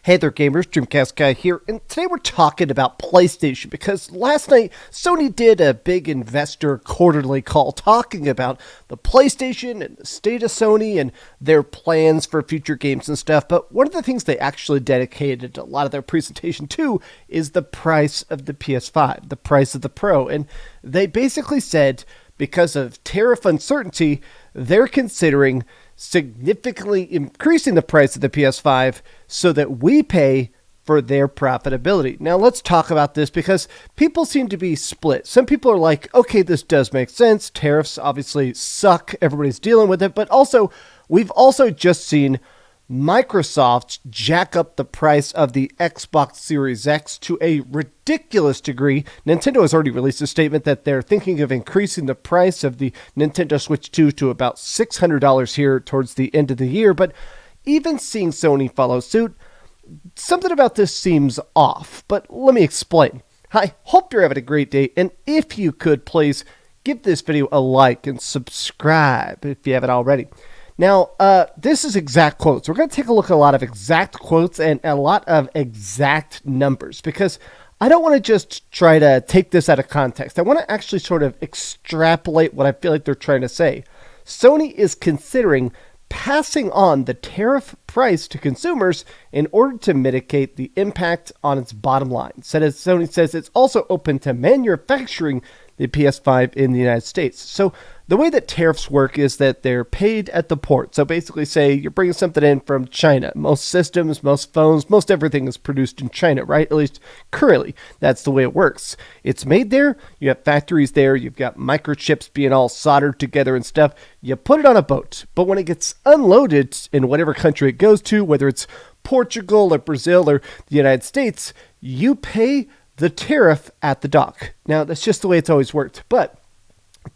Hey there gamers, DreamcastGuy here, and today we're talking about PlayStation because last night Sony did a big investor quarterly call talking about the PlayStation and the state of Sony and their plans for future games and stuff, but one of the things they actually dedicated a lot of their presentation to is the price of the PS5, the price of the Pro, and they basically said because of tariff uncertainty, they're considering significantly increasing the price of the PS5 so that we pay for their profitability. Now let's talk about this because people seem to be split. Some people are like, okay, this does make sense. Tariffs obviously suck. Everybody's dealing with it. But also, we've also just seen Microsoft jack up the price of the Xbox Series X to a ridiculous degree. Nintendo has already released a statement that they're thinking of increasing the price of the Nintendo Switch 2 to about $600 here towards the end of the year. But even seeing Sony follow suit, something about this seems off. But let me explain. I hope you're having a great day. And if you could, please give this video a like and subscribe if you haven't already. Now, this is exact quotes. We're going to take a look at a lot of exact quotes and a lot of exact numbers because I don't want to just try to take this out of context. I want to actually sort of extrapolate what I feel like they're trying to say. Sony is considering passing on the tariff price to consumers in order to mitigate the impact on its bottom line. Sony says it's also open to manufacturing the PS5 in the United States. So the way that tariffs work is that they're paid at the port. So basically say you're bringing something in from China. Most systems, most phones, most everything is produced in China, right? At least currently, that's the way it works. It's made there. You have factories there. You've got microchips being all soldered together and stuff. You put it on a boat. But when it gets unloaded in whatever country it goes to, whether it's Portugal or Brazil or the United States, you pay the tariff at the dock. Now, that's just the way it's always worked. But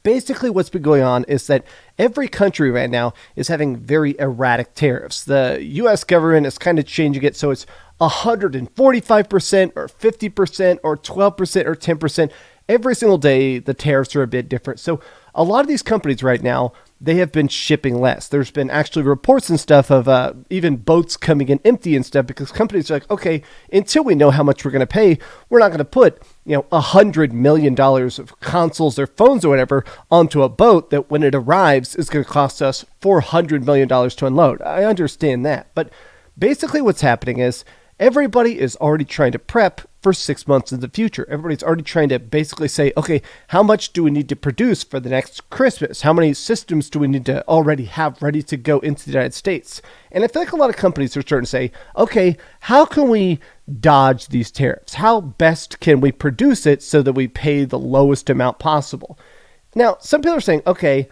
basically what's been going on is that every country right now is having very erratic tariffs. The U.S. government is kind of changing it so it's 145% or 50% or 12% or 10%. Every single day, the tariffs are a bit different. So a lot of these companies right now, they have been shipping less. There's been actually reports and stuff of even boats coming in empty and stuff because companies are like, okay, until we know how much we're going to pay, we're not going to put, $100 million of consoles or phones or whatever onto a boat that when it arrives is going to cost us $400 million to unload. I understand that. But basically what's happening is everybody is already trying to prep for 6 months in the future. Everybody's already trying to basically say, okay, how much do we need to produce for the next Christmas? How many systems do we need to already have ready to go into the United States? And I feel like a lot of companies are starting to say, okay, how can we dodge these tariffs? How best can we produce it so that we pay the lowest amount possible? Now, some people are saying, okay,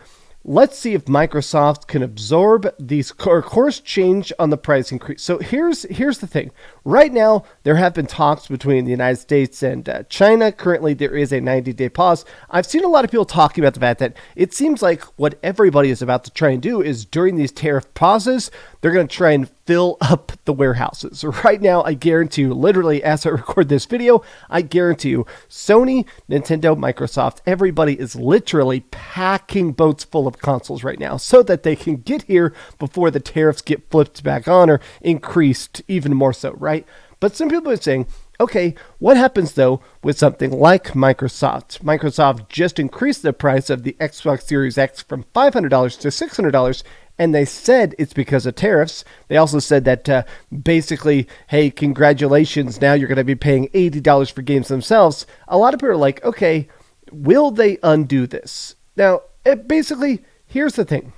let's see if Microsoft can absorb these course change on the price increase. So here's the thing. Right now, there have been talks between the United States and China. Currently, there is a 90-day pause. I've seen a lot of people talking about the fact that it seems like what everybody is about to try and do is during these tariff pauses, they're going to try and fill up the warehouses. Right now, I guarantee you, literally as I record this video, I guarantee you, Sony, Nintendo, Microsoft, everybody is literally packing boats full of consoles right now so that they can get here before the tariffs get flipped back on or increased even more so, right? But some people are saying, okay, what happens though with something like Microsoft? Microsoft just increased the price of the Xbox Series X from $500 to $600, and they said it's because of tariffs. They also said that basically, hey, congratulations, now you're going to be paying $80 for games themselves. A lot of people are like, okay, will they undo this? Now, basically, here's the thing.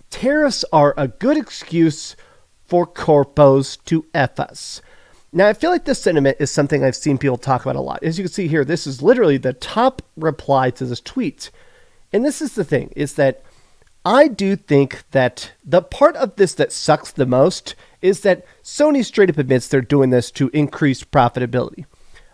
Tariffs are a good excuse for corpos to F us. Now, I feel like this sentiment is something I've seen people talk about a lot. As you can see here, this is literally the top reply to this tweet. And this is the thing, is that I do think that the part of this that sucks the most is that Sony straight up admits they're doing this to increase profitability.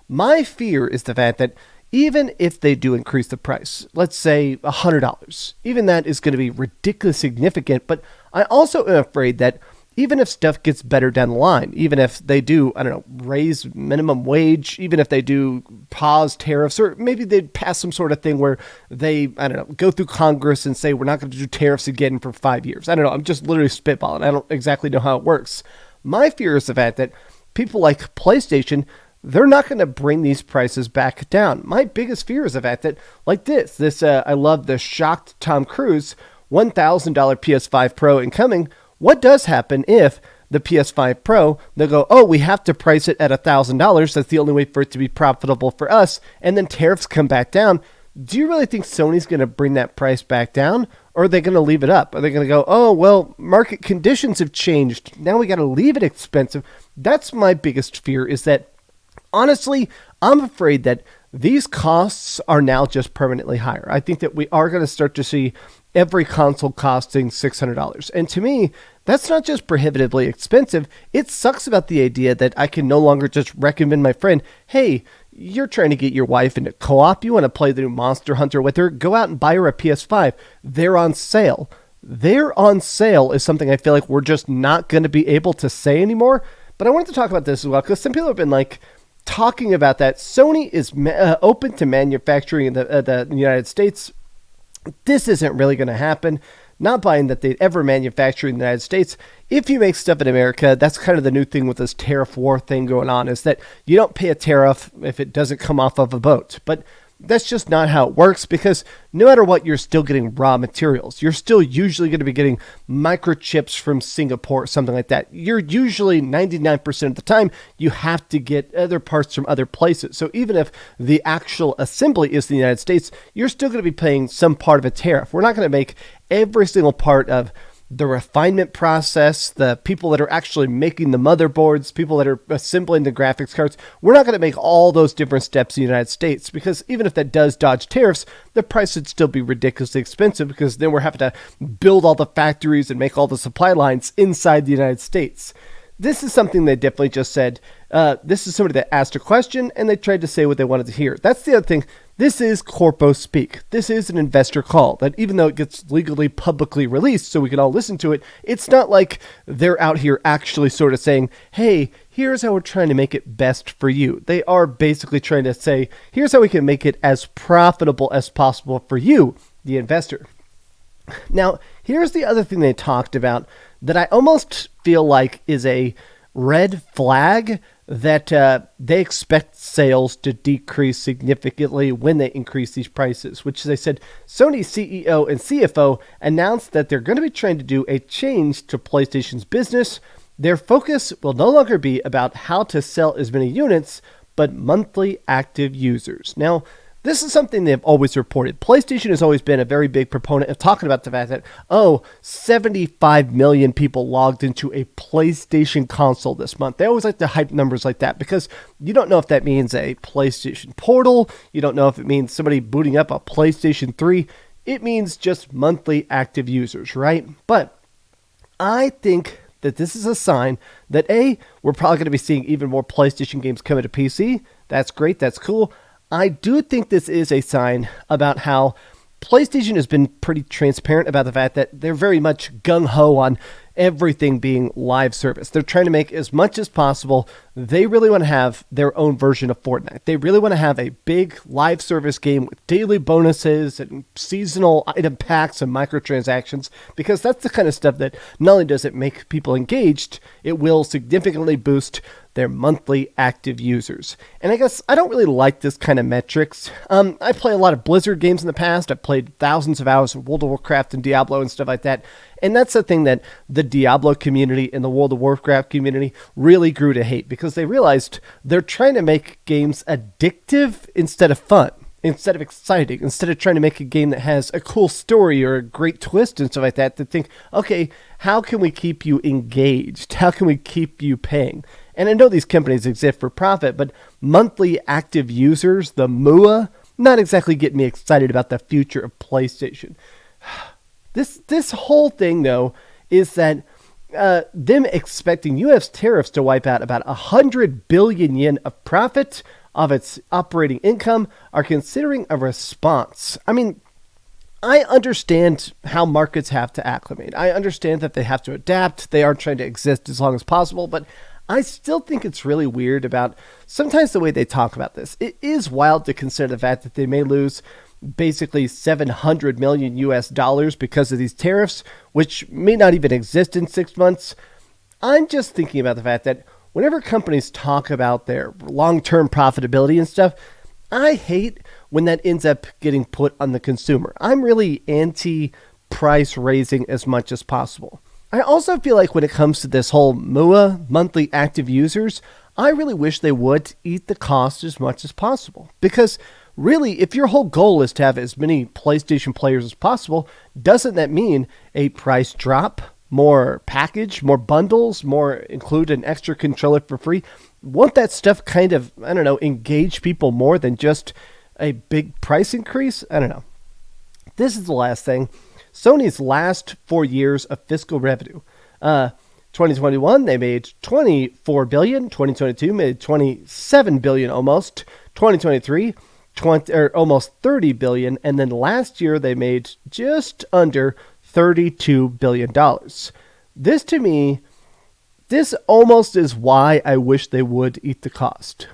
My fear is the fact that even if they do increase the price, let's say $100, even that is going to be ridiculously significant. But I also am afraid that even if stuff gets better down the line, even if they do, raise minimum wage, even if they do pause tariffs, or maybe they'd pass some sort of thing where they, go through Congress and say, we're not going to do tariffs again for 5 years. I'm just literally spitballing. I don't exactly know how it works. My fear is the fact that people like PlayStation, they're not going to bring these prices back down. My biggest fear is the fact that, like I love the shocked Tom Cruise $1,000 PS5 Pro incoming. What does happen if the PS5 Pro, they'll go, oh, we have to price it at $1,000. That's the only way for it to be profitable for us. And then tariffs come back down. Do you really think Sony's going to bring that price back down? Or are they going to leave it up? Are they going to go, oh, well, market conditions have changed. Now we got to leave it expensive. That's my biggest fear, is that, honestly, I'm afraid that these costs are now just permanently higher. I think that we are going to start to see every console costing $600. And to me, that's not just prohibitively expensive. It sucks about the idea that I can no longer just recommend my friend, hey, you're trying to get your wife into co-op. You want to play the new Monster Hunter with her? Go out and buy her a PS5. They're on sale. They're on sale is something I feel like we're just not going to be able to say anymore. But I wanted to talk about this as well, because some people have been like talking about that. Sony is open to manufacturing in the United States. This isn't really going to happen. Not buying that they'd ever manufacture in the United States. If you make stuff in America, that's kind of the new thing with this tariff war thing going on, is that you don't pay a tariff if it doesn't come off of a boat. But that's just not how it works, because no matter what, you're still getting raw materials. You're still usually going to be getting microchips from Singapore or something like that. You're usually 99% of the time, you have to get other parts from other places. So even if the actual assembly is the United States, you're still going to be paying some part of a tariff. We're not going to make every single part of the refinement process, the people that are actually making the motherboards, people that are assembling the graphics cards. We're not going to make all those different steps in the United States, because even if that does dodge tariffs, the price would still be ridiculously expensive, because then we're having to build all the factories and make all the supply lines inside the United States. This is something they definitely just said. This is somebody that asked a question and they tried to say what they wanted to hear. That's the other thing. This is corpo speak. This is an investor call that, even though it gets legally publicly released so we can all listen to it, it's not like they're out here actually sort of saying, hey, here's how we're trying to make it best for you. They are basically trying to say, here's how we can make it as profitable as possible for you, the investor. Now, here's the other thing they talked about that I almost feel like is a red flag, that they expect sales to decrease significantly when they increase these prices, which they said Sony CEO and CFO announced that they're going to be trying to do a change to PlayStation's business. Their focus will no longer be about how to sell as many units, but monthly active users. Now, this is something they've always reported. PlayStation has always been a very big proponent of talking about the fact that, 75 million people logged into a PlayStation console this month. They always like to hype numbers like that, because you don't know if that means a PlayStation Portal. You don't know if it means somebody booting up a PlayStation 3. It means just monthly active users, right? But I think that this is a sign that, we're probably going to be seeing even more PlayStation games coming to PC. That's great. That's cool. I do think this is a sign about how PlayStation has been pretty transparent about the fact that they're very much gung-ho on everything being live service. They're trying to make as much as possible. They really want to have their own version of Fortnite. They really want to have a big live service game with daily bonuses and seasonal item packs and microtransactions, because that's the kind of stuff that not only does it make people engaged, it will significantly boost their monthly active users. And I guess I don't really like this kind of metrics. I play a lot of Blizzard games in the past. I've played thousands of hours of World of Warcraft and Diablo and stuff like that. And that's the thing that the Diablo community and the World of Warcraft community really grew to hate, because they realized they're trying to make games addictive instead of fun, instead of exciting, instead of trying to make a game that has a cool story or a great twist and stuff like that, to think, okay, how can we keep you engaged? How can we keep you paying? And I know these companies exist for profit, but monthly active users, the MUA, not exactly getting me excited about the future of PlayStation. This whole thing, though, is that them expecting U.S. tariffs to wipe out about 100 billion yen of profit of its operating income are considering a response. I mean, I understand how markets have to acclimate. I understand that they have to adapt. They are trying to exist as long as possible, but I still think it's really weird about sometimes the way they talk about this. It is wild to consider the fact that they may lose basically 700 million US dollars because of these tariffs, which may not even exist in 6 months. I'm just thinking about the fact that whenever companies talk about their long-term profitability and stuff, I hate when that ends up getting put on the consumer. I'm really anti-price raising as much as possible. I also feel like when it comes to this whole MUA, monthly active users, I really wish they would eat the cost as much as possible. Because really, if your whole goal is to have as many PlayStation players as possible, doesn't that mean a price drop, more package, more bundles, more include an extra controller for free? Won't that stuff kind of, I don't know, engage people more than just a big price increase? I don't know. This is the last thing. Sony's last 4 years of fiscal revenue. 2021, they made $24 billion. 2022 made $27 billion almost. 2023, almost $30 billion. And then last year, they made just under $32 billion. This, to me, this almost is why I wish they would eat the cost.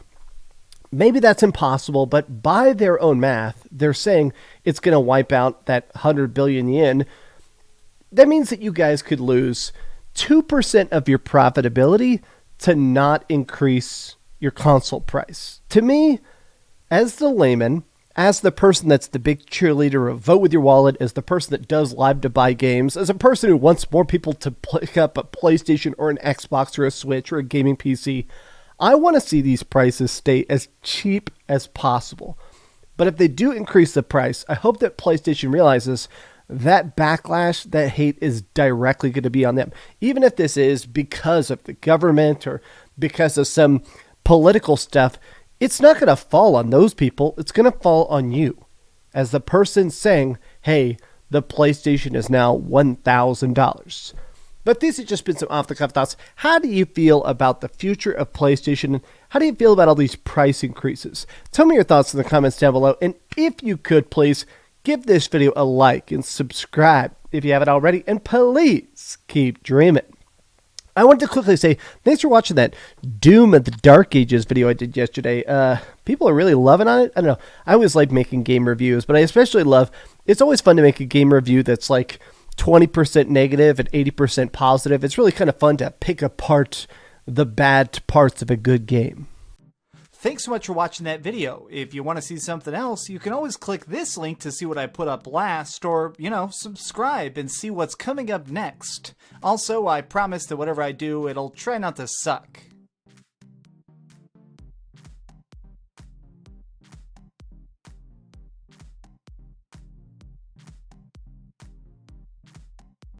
Maybe that's impossible, but by their own math, they're saying it's going to wipe out that 100 billion yen. That means that you guys could lose 2% of your profitability to not increase your console price. To me, as the layman, as the person that's the big cheerleader of vote with your wallet, as the person that does live to buy games, as a person who wants more people to pick up a PlayStation or an Xbox or a Switch or a gaming PC, I want to see these prices stay as cheap as possible. But if they do increase the price, I hope that PlayStation realizes that backlash, that hate is directly going to be on them. Even if this is because of the government or because of some political stuff, it's not going to fall on those people. It's going to fall on you as the person saying, hey, the PlayStation is now $1,000. But these have just been some off-the-cuff thoughts. How do you feel about the future of PlayStation? How do you feel about all these price increases? Tell me your thoughts in the comments down below. And if you could, please give this video a like and subscribe if you haven't already. And please keep dreaming. I wanted to quickly say, thanks for watching that Doom of the Dark Ages video I did yesterday. People are really loving on it. I don't know. I always like making game reviews, but I especially love, it's always fun to make a game review that's like 20% negative and 80% positive. It's really kind of fun to pick apart the bad parts of a good game. Thanks so much for watching that video. If you want to see something else, you can always click this link to see what I put up last, or, subscribe and see what's coming up next. Also, I promise that whatever I do, it'll try not to suck.